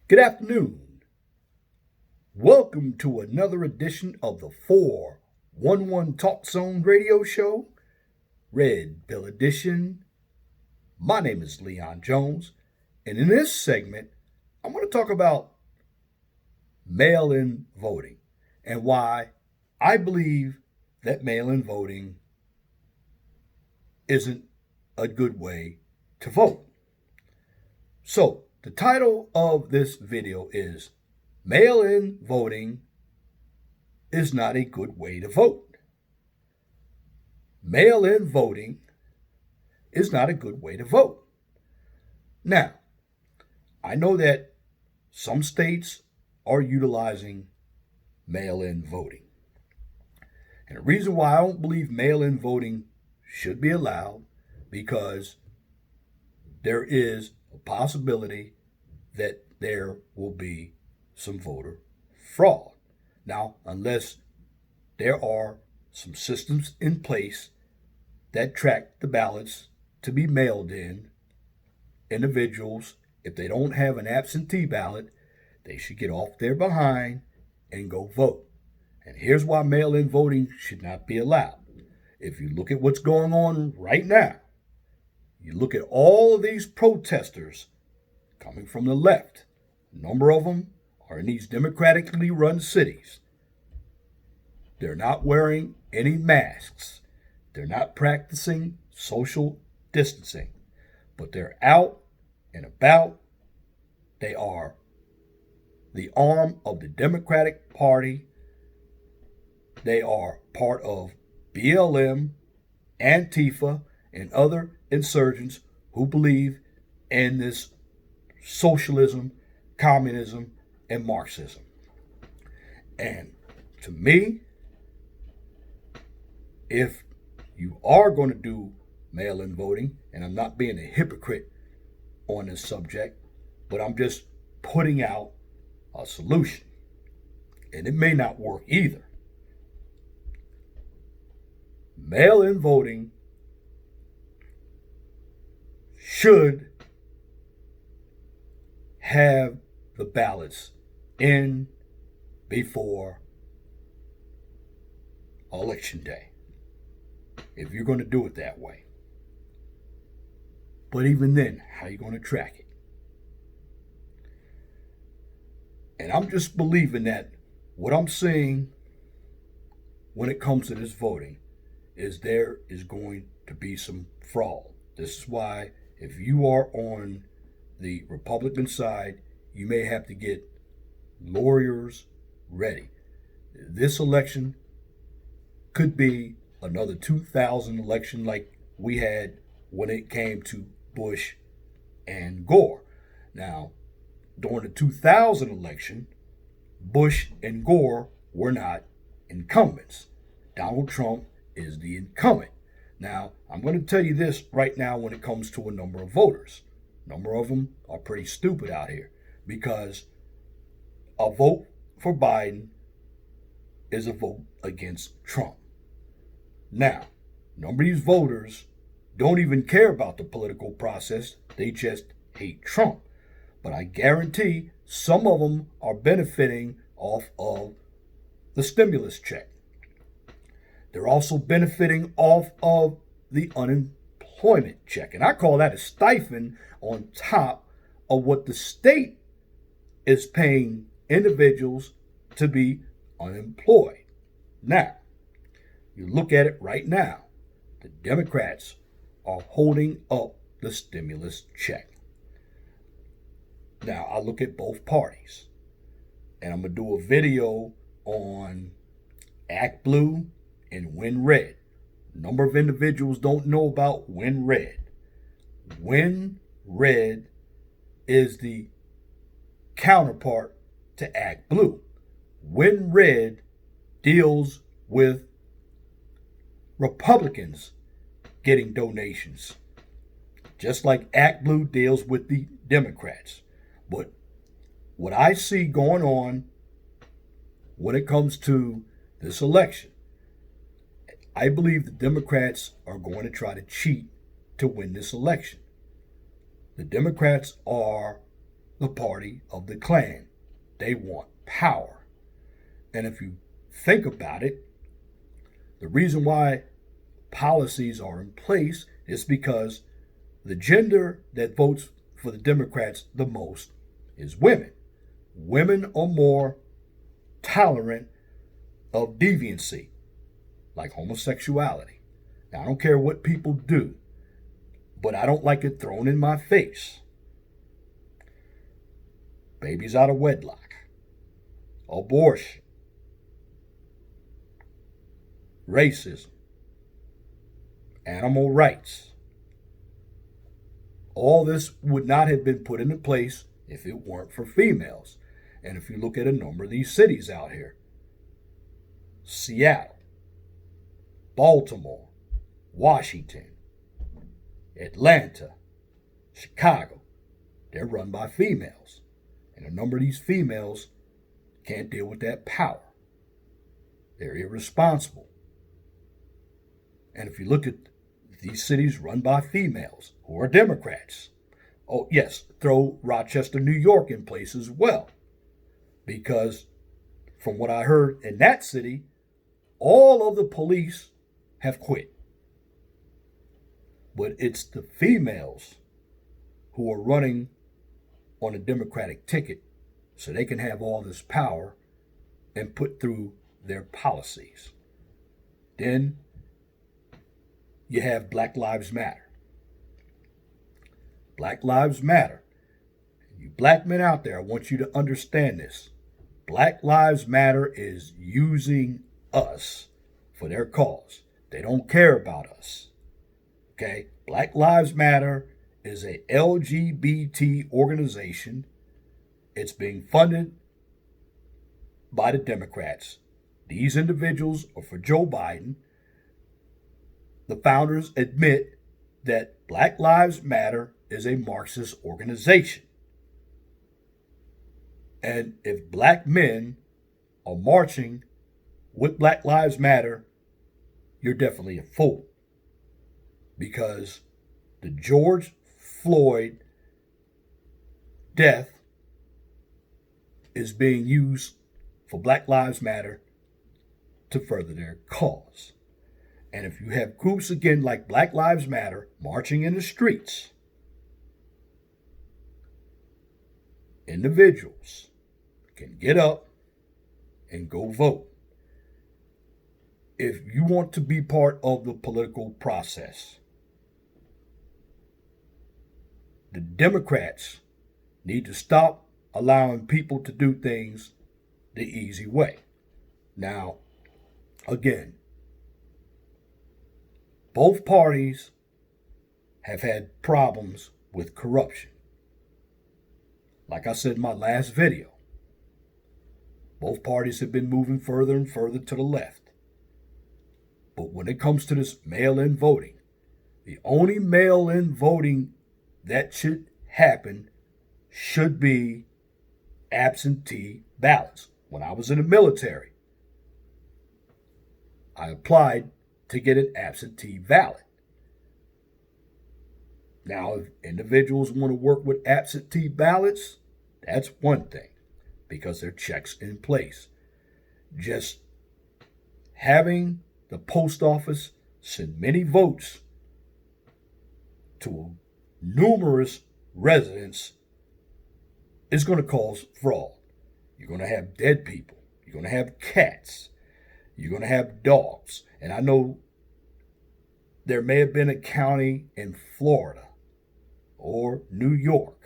Good afternoon. Welcome to another edition of the 411 Talk Zone radio show, Red Pill Edition. My name is Leon Jones, and in this segment, I'm going to talk about mail in voting and why I believe that mail in voting isn't a good way to vote. So, the title of this video is Mail in Voting is Not a Good Way to Vote. Mail in voting is not a good way to vote. Now, I know that some states are utilizing mail in voting. And the reason why I don't believe mail in voting should be allowed because there is a possibility that there will be some voter fraud. Now, unless there are some systems in place that track the ballots to be mailed in, individuals, if they don't have an absentee ballot, they should get off their behind and go vote. And here's why mail-in voting should not be allowed. If you look at what's going on right now, you look at all of these protesters coming from the left. A number of them are in these democratically run cities. They're not wearing any masks. They're not practicing social distancing. But they're out and about. They are the arm of the Democratic Party. They are part of BLM, ANTFA, and other insurgents who believe in this socialism, communism, and Marxism. And to me, if you are going to do mail-in voting, and I'm not being a hypocrite on this subject, but I'm just putting out a solution. And it may not work either. Mail-in voting should have the ballots in before election day, if you're going to do it that way. But even then, how are you going to track it? And I'm just believing that what I'm seeing when it comes to this voting is there is going to be some fraud. This is why if you are on the Republican side, you may have to get lawyers ready. This election could be another 2000 election like we had when it came to Bush and Gore. Now, during the 2000 election, Bush and Gore were not incumbents. Donald Trump is the incumbent. Now, I'm going to tell you this right now when it comes to a number of voters. A number of them are pretty stupid out here because a vote for Biden is a vote against Trump. Now, a number of these voters don't even care about the political process. They just hate Trump. But I guarantee some of them are benefiting off of the stimulus check. They're also benefiting off of the unemployment check. And I call that a stipend on top of what the state is paying individuals to be unemployed. Now, you look at it right now. The Democrats are holding up the stimulus check. Now, I look at both parties. And I'm going to do a video on Act Blue and Win Red. A number of individuals don't know about Win Red. Win Red is the counterpart to Act Blue. Win Red deals with Republicans getting donations, just like Act Blue deals with the Democrats. But what I see going on when it comes to this election, I believe the Democrats are going to try to cheat to win this election. The Democrats are the party of the Klan. They want power. And if you think about it, the reason why policies are in place is because the gender that votes for the Democrats the most is women. Women are more tolerant of deviancy, like homosexuality. Now, I don't care what people do, but I don't like it thrown in my face. Babies out of wedlock, abortion, racism, animal rights. All this would not have been put into place if it weren't for females. And if you look at a number of these cities out here, Seattle, Baltimore, Washington, Atlanta, Chicago, they're run by females. And a number of these females can't deal with that power. They're irresponsible. And if you look at these cities run by females who are Democrats, oh yes, throw Rochester, New York in place as well. Because from what I heard in that city, all of the police have quit. But it's the females who are running on a Democratic ticket so they can have all this power and put through their policies. Then you have Black Lives Matter. Black Lives Matter. You black men out there, I want you to understand this. Black Lives Matter is using us for their cause. They don't care about us. Okay? Black Lives Matter is a LGBT organization. It's being funded by the Democrats. These individuals are for Joe Biden. The founders admit that Black Lives Matter is a Marxist organization. And if black men are marching with Black Lives Matter, you're definitely a fool. Because the George Floyd death is being used for Black Lives Matter to further their cause. And if you have groups again like Black Lives Matter marching in the streets, individuals can get up and go vote. If you want to be part of the political process, the Democrats need to stop allowing people to do things the easy way. Now, again, both parties have had problems with corruption. Like I said in my last video, both parties have been moving further and further to the left. But when it comes to this mail-in voting, the only mail-in voting that should happen should be absentee ballots. When I was in the military, I applied to get an absentee ballot. Now, if individuals want to work with absentee ballots, that's one thing, because there are checks in place. Just having the post office send many votes to numerous residents is going to cause fraud. You're going to have dead people. You're going to have cats. You're going to have dogs. And I know there may have been a county in Florida or New York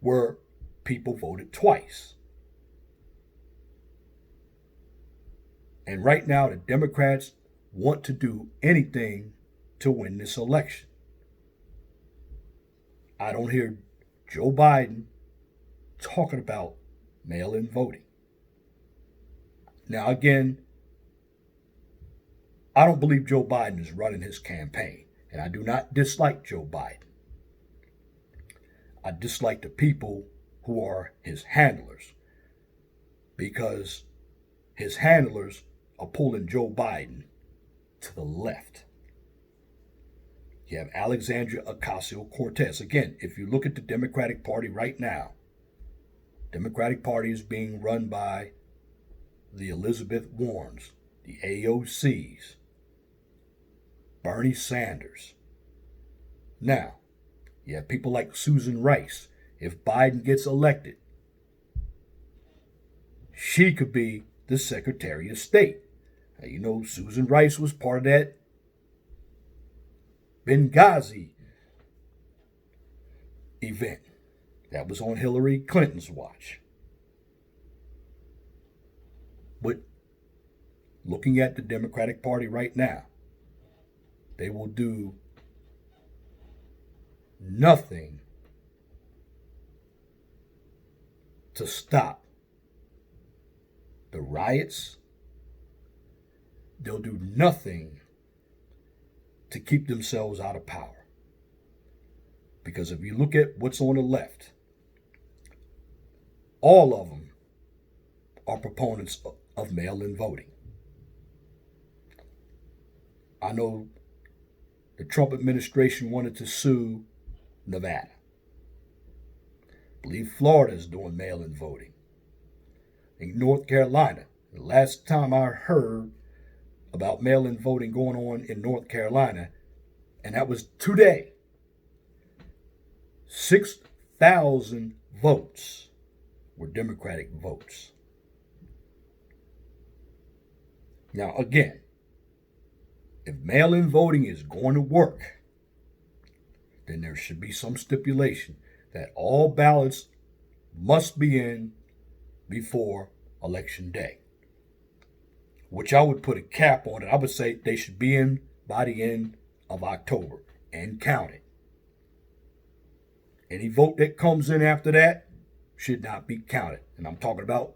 where people voted twice. And right now, the Democrats want to do anything to win this election. I don't hear Joe Biden talking about mail-in voting. Now, again, I don't believe Joe Biden is running his campaign, and I do not dislike Joe Biden. I dislike the people who are his handlers, because his handlers are pulling Joe Biden to the left. You have Alexandria Ocasio-Cortez. Again, if you look at the Democratic Party right now, Democratic Party is being run by the Elizabeth Warrens, the AOCs, Bernie Sanders. Now, you have people like Susan Rice. If Biden gets elected, she could be the Secretary of State. Now, you know, Susan Rice was part of that Benghazi event. That was on Hillary Clinton's watch. But looking at the Democratic Party right now, they will do nothing to stop the riots. They'll do nothing to keep themselves out of power. Because if you look at what's on the left, all of them are proponents of mail-in voting. I know the Trump administration wanted to sue Nevada. I believe Florida is doing mail-in voting. In North Carolina, the last time I heard about mail-in voting going on in North Carolina, and that was today, 6,000 votes were Democratic votes. Now, again, if mail-in voting is going to work, then there should be some stipulation that all ballots must be in before Election Day, which I would put a cap on it. I would say they should be in by the end of October and counted. Any vote that comes in after that should not be counted. And I'm talking about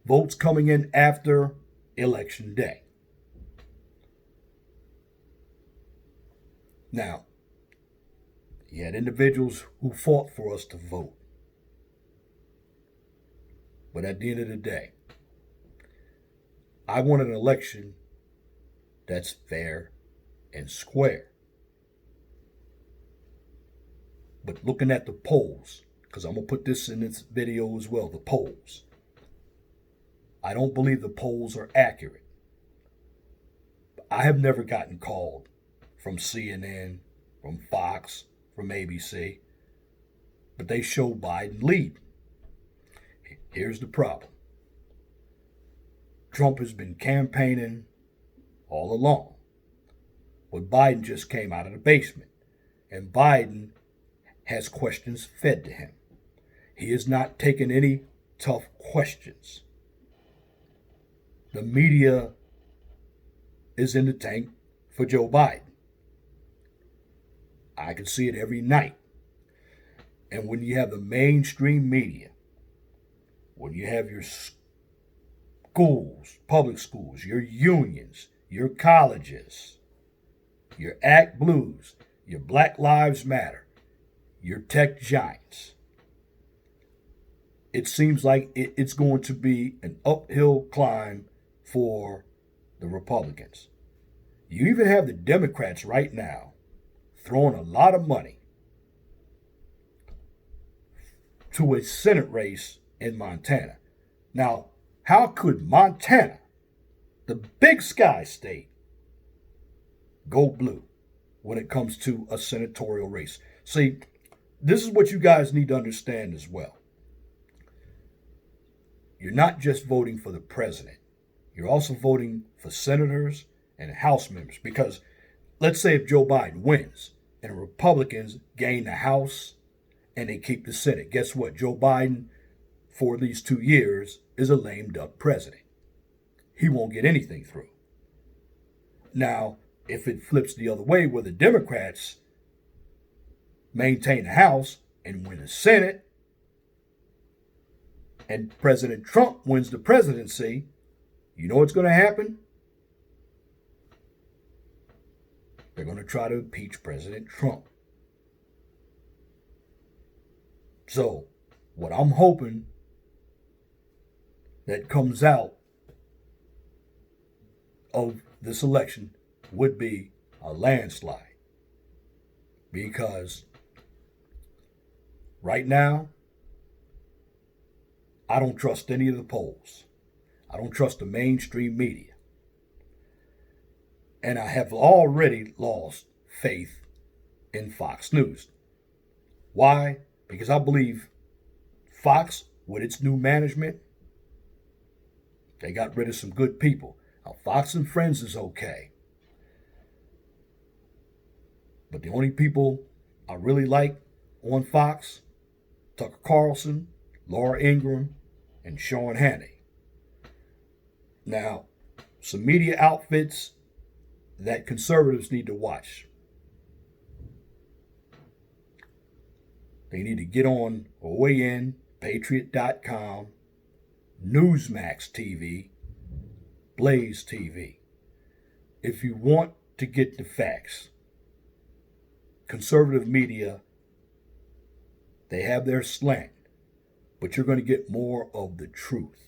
votes coming in after Election Day. Now, you had individuals who fought for us to vote. But at the end of the day, I want an election that's fair and square. But looking at the polls, because I'm going to put this in this video as well, the polls. I don't believe the polls are accurate. I have never gotten called from CNN, from Fox, from ABC, but they show Biden leading. Here's the problem. Trump has been campaigning all along. But Biden just came out of the basement, and Biden has questions fed to him. He is not taking any tough questions. The media is in the tank for Joe Biden. I can see it every night. And when you have the mainstream media, when you have your schools, public schools, your unions, your colleges, your Act Blues, your Black Lives Matter, your tech giants, it seems like it's going to be an uphill climb for the Republicans. You even have the Democrats right now throwing a lot of money to a Senate race in Montana. Now, how could Montana, the big sky state, go blue when it comes to a senatorial race? See, this is what you guys need to understand as well. You're not just voting for the president. You're also voting for senators and House members. Because let's say if Joe Biden wins and the Republicans gain the House and they keep the Senate, guess what? Joe Biden, for these 2 years, is a lame duck president. He won't get anything through. Now, if it flips the other way where the Democrats maintain the House and win the Senate, and President Trump wins the presidency, you know what's going to happen? They're going to try to impeach President Trump. So, what I'm hoping that comes out of this election would be a landslide. because right now, I don't trust any of the polls. I don't trust the mainstream media. And I have already lost faith in Fox News. Why? Because I believe Fox, with its new management, they got rid of some good people. Now, Fox and Friends is okay. But the only people I really like on Fox, Tucker Carlson, Laura Ingraham, and Sean Hannity. Now, some media outfits that conservatives need to watch. They need to get on OAN, Patriot.com, Newsmax TV, Blaze TV. If you want to get the facts, conservative media, they have their slant, but you're going to get more of the truth.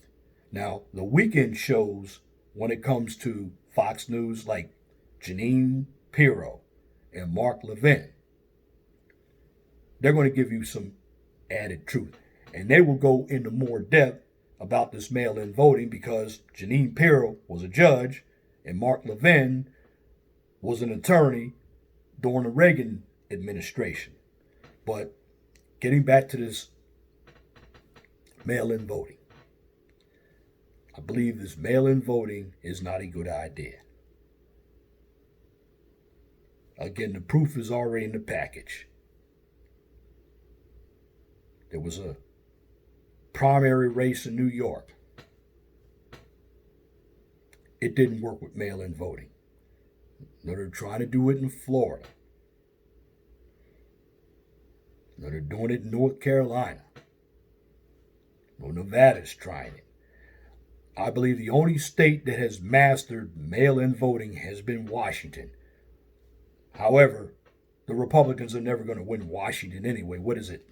Now, the weekend shows, when it comes to Fox News, like Jeanine Pirro and Mark Levin, they're going to give you some added truth. And they will go into more depth about this mail-in voting because Jeanine Pirro was a judge and Mark Levin was an attorney during the Reagan administration. But getting back to this mail-in voting, I believe this mail-in voting is not a good idea. Again, the proof is already in the package. There was a primary race in New York. It didn't work with mail-in voting. Now they're trying to do it in Florida. Now they're doing it in North Carolina. Well, Nevada's trying it. I believe the only state that has mastered mail-in voting has been Washington. However, the Republicans are never going to win Washington anyway. What is it?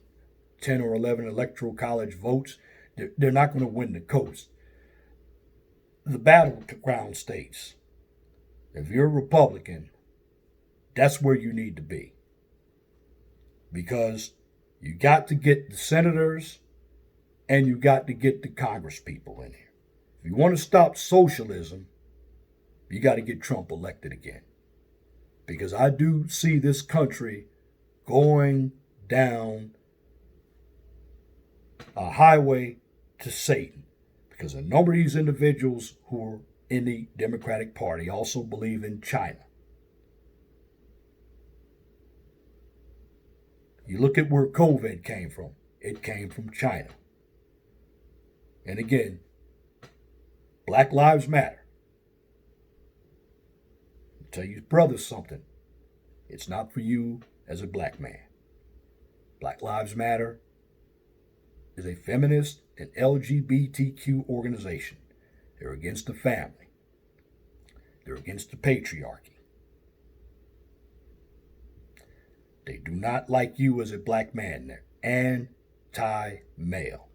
10 or 11 electoral college votes? They're not going to win the coast. The battleground states, if you're a Republican, that's where you need to be. Because you got to get the senators and you got to get the Congress people in here. If you want to stop socialism, you got to get Trump elected again. Because I do see this country going down a highway to Satan. Because a number of these individuals who are in the Democratic Party also believe in China. You look at where COVID came from. It came from China. And again, Black Lives Matter. I'll tell you brothers something. It's not for you as a black man. Black Lives Matter is a feminist and LGBTQ organization. They're against the family. They're against the patriarchy. They do not like you as a black man. They're anti-male.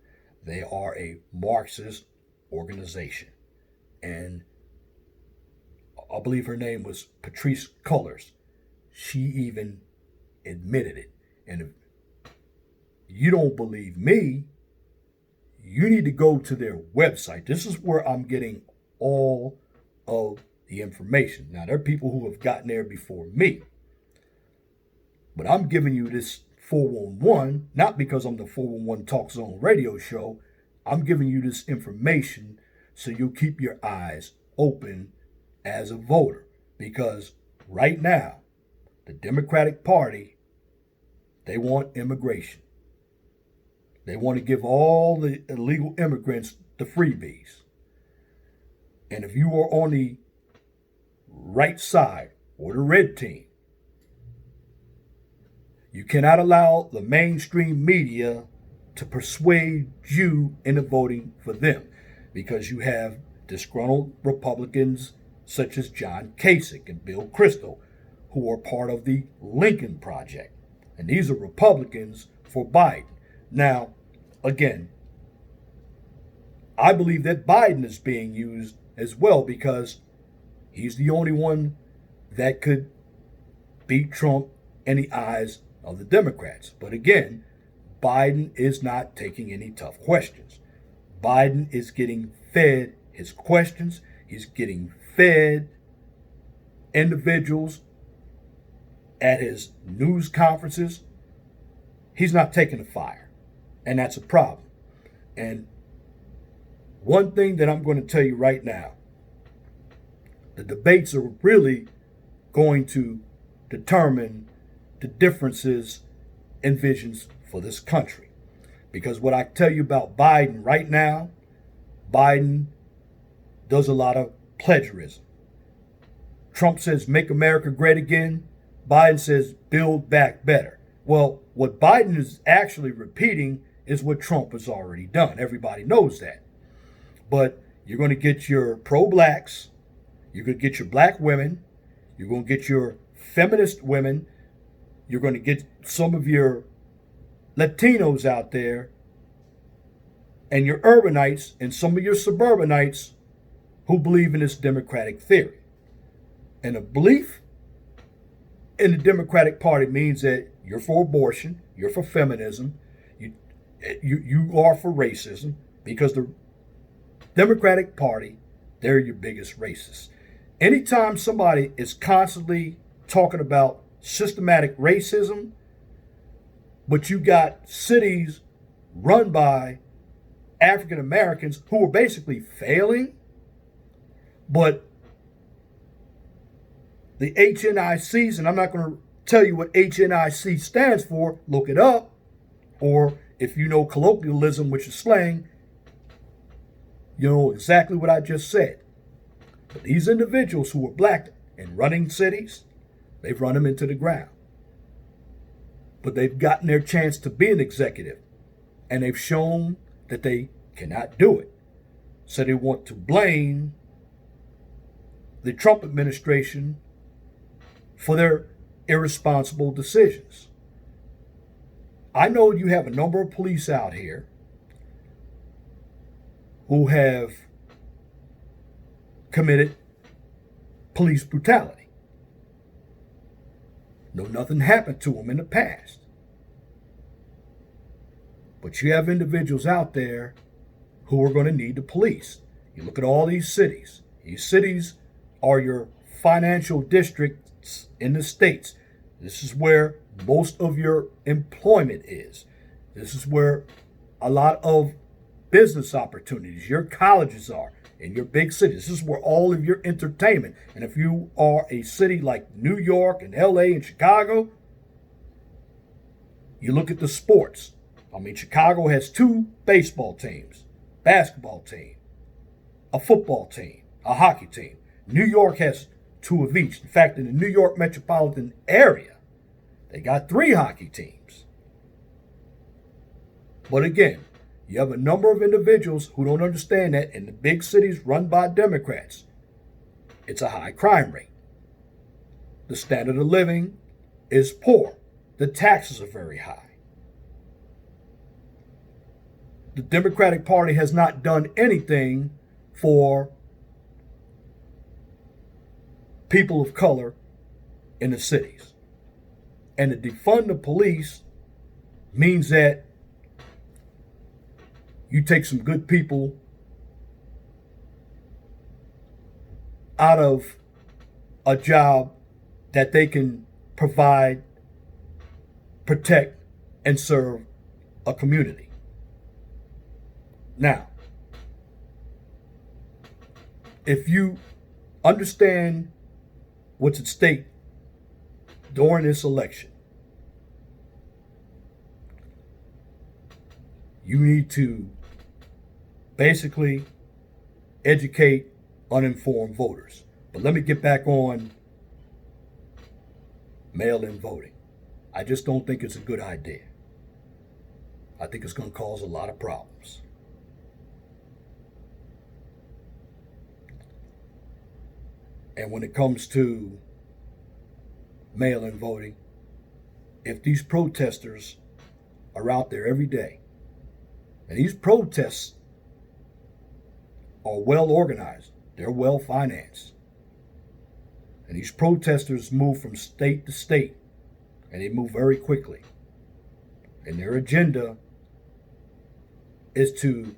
They are a Marxist organization. And I believe her name was Patrice Cullors. She even admitted it. And if you don't believe me, you need to go to their website. This is where I'm getting all of the information. Now, there are people who have gotten there before me. But I'm giving you this 411, not because I'm the 411 Talk Zone radio show. I'm giving you this information so you'll keep your eyes open as a voter. Because right now, the Democratic Party, they want immigration. They want to give all the illegal immigrants the freebies. And if you are on the right side or the red team, you cannot allow the mainstream media to persuade you into voting for them, because you have disgruntled Republicans such as John Kasich and Bill Kristol, who are part of the Lincoln Project. And these are Republicans for Biden. Now, again, I believe that Biden is being used as well because he's the only one that could beat Trump in the eyes of the Democrats. But again, Biden is not taking any tough questions. Biden is getting fed his questions. He's getting fed individuals at his news conferences. He's not taking the fire, and that's a problem. And one thing that I'm going to tell you right now, the debates are really going to determine the differences in visions for this country. Because what I tell you about Biden right now, Biden does a lot of plagiarism. Trump says, make America great again. Biden says, build back better. Well, what Biden is actually repeating is what Trump has already done. Everybody knows that. But you're going to get your pro-blacks, you're going to get your black women, you're going to get your feminist women, you're going to get some of your Latinos out there, and your urbanites and some of your suburbanites who believe in this democratic theory. And a belief in the Democratic Party means that you're for abortion, you're for feminism, you are for racism, because the Democratic Party, they're your biggest racists. Anytime somebody is constantly talking about systematic racism, but you got cities run by African Americans who are basically failing, but the HNICs, and I'm not going to tell you what HNIC stands for, look it up, or if you know colloquialism, which is slang, you know exactly what I just said. But these individuals who are black and running cities, they've run them into the ground. But they've gotten their chance to be an executive, and they've shown that they cannot do it. So they want to blame the Trump administration for their irresponsible decisions. I know you have a number of police out here who have committed police brutality. No, nothing happened to them in the past. But you have individuals out there who are going to need the police. You look at all these cities. These cities are your financial districts in the states. This is where most of your employment is. This is where a lot of business opportunities, your colleges are in your big cities. This is where all of your entertainment. And if you are a city like New York and LA and Chicago, you look at the sports. I mean, Chicago has 2 baseball teams, basketball team, a football team, a hockey team. New York has 2 of each. In fact, in the New York metropolitan area, they got 3 hockey teams. But again, you have a number of individuals who don't understand that in the big cities run by Democrats, it's a high crime rate. The standard of living is poor. The taxes are very high. The Democratic Party has not done anything for people of color in the cities. And to defund the police means that you take some good people out of a job that they can provide, protect, and serve a community. Now, if you understand what's at stake during this election, you need to basically educate uninformed voters. But let me get back on mail-in voting. I just don't think it's a good idea. I think it's going to cause a lot of problems. And when it comes to mail-in voting, if these protesters are out there every day, and these protests are well organized, they're well financed, and these protesters move from state to state, and they move very quickly. And their agenda is to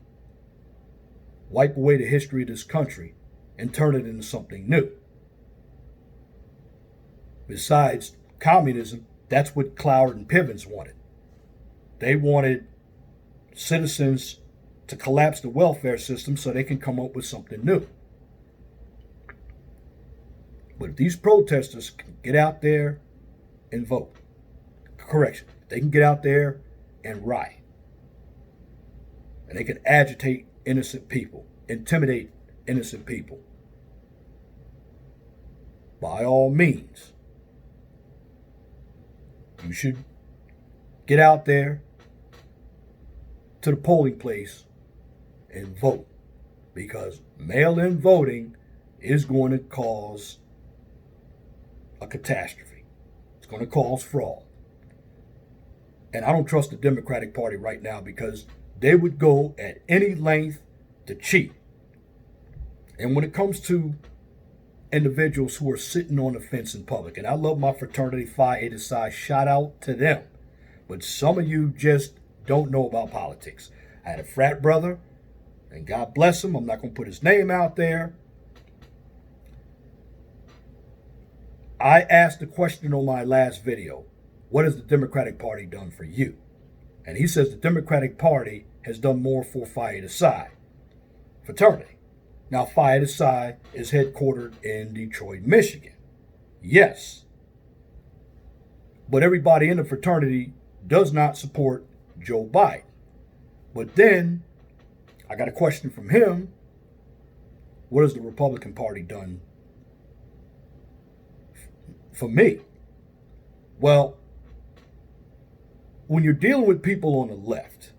wipe away the history of this country and turn it into something new. Besides communism, that's what Cloward and Pivens wanted. They wanted citizens to collapse the welfare system so they can come up with something new. But if these protesters can get out there and vote, correction, they can get out there and riot. And they can agitate innocent people, intimidate innocent people. By all means, you should get out there to the polling place and vote, because mail-in voting is going to cause a catastrophe. It's going to cause fraud. And I don't trust the Democratic Party right now, because they would go at any length to cheat. And when it comes to individuals who are sitting on the fence in public, and I love my fraternity, Phi Eta Psi, shout out to them. But some of you just don't know about politics. I had a frat brother, and God bless him, I'm not going to put his name out there. I asked the question on my last video, what has the Democratic Party done for you? And he says the Democratic Party has done more for Phi Eta Psi fraternity. Now, Phi Eta Psi is headquartered in Detroit, Michigan. Yes. But everybody in the fraternity does not support Joe Biden. But then, I got a question from him. What has the Republican Party done for me? Well, when you're dealing with people on the left,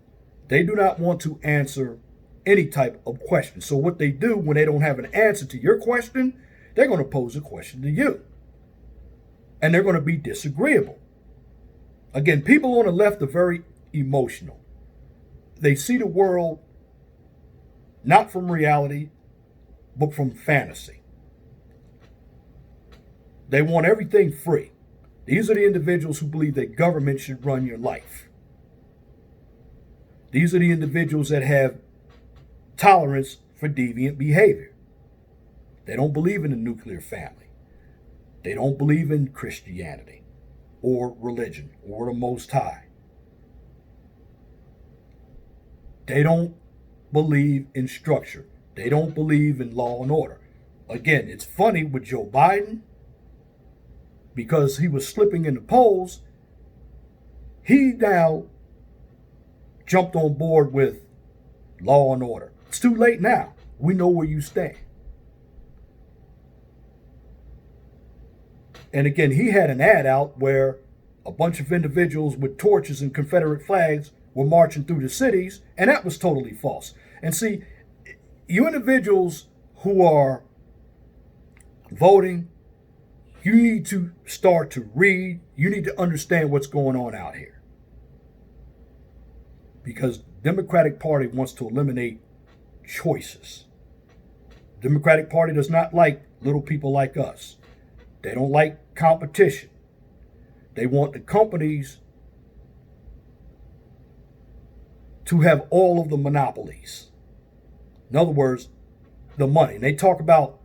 they do not want to answer any type of question. So what they do when they don't have an answer to your question, they're going to pose a question to you. And they're going to be disagreeable. Again, people on the left are very emotional. They see the world not from reality, but from fantasy. They want everything free. These are the individuals who believe that government should run your life. These are the individuals that have tolerance for deviant behavior. They don't believe in the nuclear family. They don't believe in Christianity or religion or the Most High. They don't believe in structure. They don't believe in law and order. Again, it's funny with Joe Biden, because he was slipping in the polls, he now jumped on board with law and order. It's too late now. We know where you stand. And again, he had an ad out where a bunch of individuals with torches and Confederate flags were marching through the cities, and that was totally false. And see, you individuals who are voting, you need to start to read. You need to understand what's going on out here. Because the Democratic Party wants to eliminate choices. The Democratic Party does not like little people like us. They don't like competition. They want the companies to have all of the monopolies. In other words, the money. And they talk about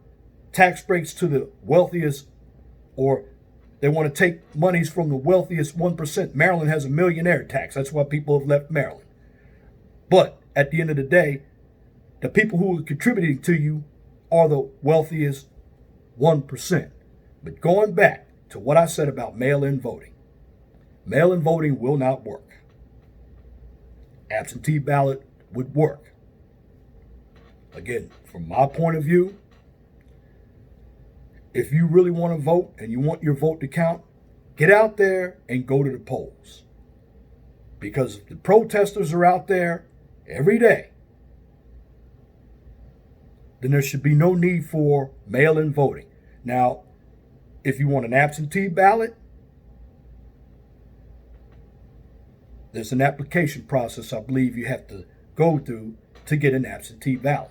tax breaks to the wealthiest, or they want to take monies from the wealthiest 1%. Maryland has a millionaire tax. That's why people have left Maryland. But at the end of the day, the people who are contributing to you are the wealthiest 1%. But going back to what I said about mail-in voting will not work. Absentee ballot would work. Again, from my point of view, if you really want to vote and you want your vote to count, get out there and go to the polls. Because if the protesters are out there every day, then there should be no need for mail-in voting. Now, if you want an absentee ballot, there's an application process I believe you have to go through to get an absentee ballot.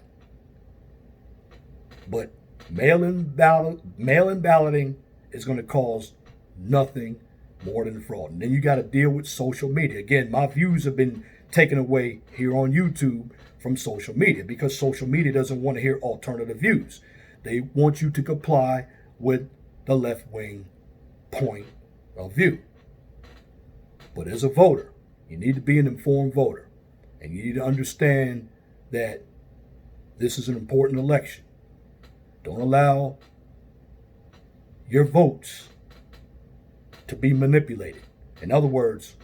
But mail-in balloting is going to cause nothing more than the fraud. And then you got to deal with social media. Again, my views have been taken away here on YouTube from social media because social media doesn't want to hear alternative views. They want you to comply with the left-wing point of view. But as a voter, you need to be an informed voter. And you need to understand that this is an important election. Don't allow your votes to be manipulated. In other words,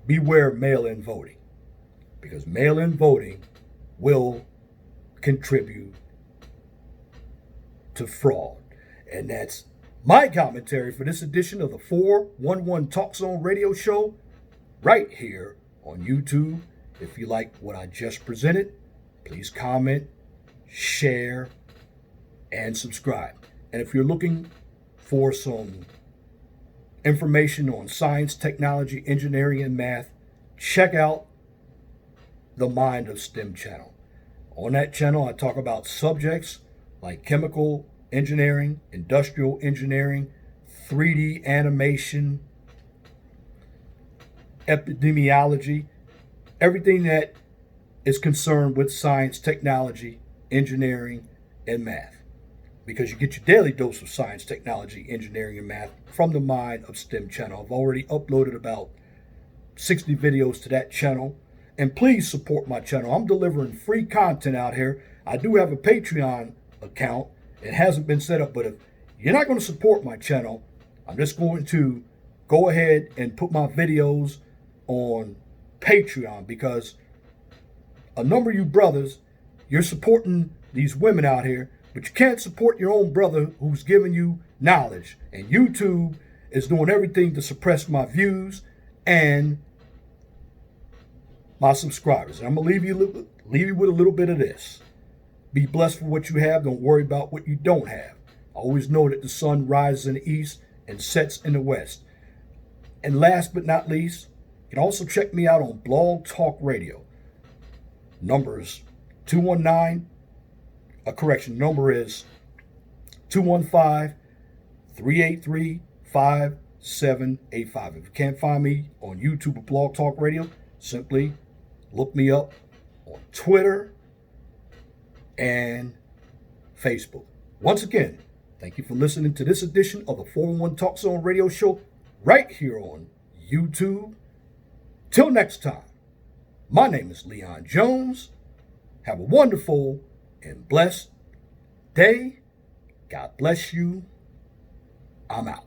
beware mail-in voting, because mail-in voting will contribute to fraud. And that's my commentary for this edition of the 411 Talk Zone radio show right here on YouTube. If you like what I just presented, please comment, share, and subscribe. And if you're looking for some information on science, technology, engineering, and math, check out the Mind of STEM channel. On that channel, I talk about subjects like chemical engineering, industrial engineering, 3D animation, epidemiology, everything that is concerned with science, technology, engineering, and math. Because you get your daily dose of science, technology, engineering, and math from the Mind of STEM channel. I've already uploaded about 60 videos to that channel. And please support my channel. I'm delivering free content out here. I do have a Patreon account. It hasn't been set up, but if you're not going to support my channel, I'm just going to go ahead and put my videos on Patreon, because a number of you brothers, you're supporting these women out here, but you can't support your own brother who's giving you knowledge. And YouTube is doing everything to suppress my views and my subscribers. And I'm going to leave you with a little bit of this. Be blessed for what you have. Don't worry about what you don't have. Always know that the sun rises in the east and sets in the west. And last but not least, you can also check me out on Blog Talk Radio. Number is 219. Number is 215-383-5785. If you can't find me on YouTube or Blog Talk Radio, simply look me up on Twitter and Facebook. Once again, thank you for listening to this edition of the 411 Talk Zone radio show right here on YouTube. Till next time, my name is Leon Jones. Have a wonderful and blessed day. God bless you. I'm out.